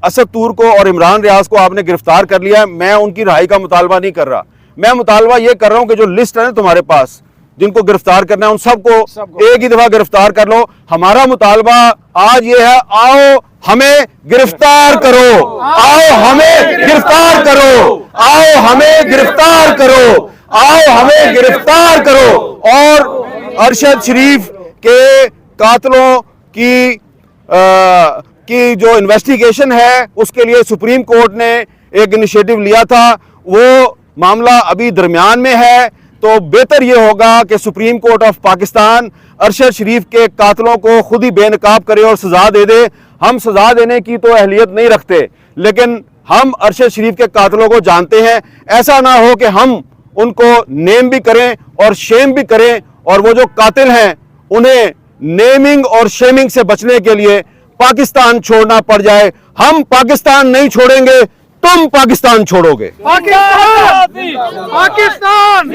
असद तूर को और इमरान रियाज को आपने गिरफ्तार कर लिया है। मैं उनकी रिहाई का मुतालबा नहीं कर रहा, मैं मुतालबा ये कर रहा हूं कि जो लिस्ट है ना तुम्हारे पास जिनको गिरफ्तार करना है उन सबको एक ही दफा गिरफ्तार कर लो। हमारा मुतालबा आज ये है, आओ हमें गिरफ्तार करो, आओ हमें गिरफ्तार करो, आओ हमें गिरफ्तार करो, आओ हमें गिरफ्तार करो। और अरशद शरीफ के कातलों की जो इन्वेस्टिगेशन है उसके लिए सुप्रीम कोर्ट ने एक इनिशिएटिव लिया था, वो मामला अभी दरमियान में है। तो बेहतर यह होगा कि Supreme Court of Pakistan Arshad Sharif के कातलों को खुद ही बेनकाब करे और सजा दे दे। हम सजा देने की तो अहलियत नहीं रखते, लेकिन हम अरशद शरीफ के कातलों को जानते हैं। ऐसा ना हो कि हम उनको नेम भी करें और शेम भी करें, और वो जो कातिल हैं उन्हें नेमिंग और शेमिंग से बचने के लिए पाकिस्तान छोड़ना पड़ जाए। हम पाकिस्तान नहीं छोड़ेंगे, तुम पाकिस्तान छोड़ोगे। पाकिस्तान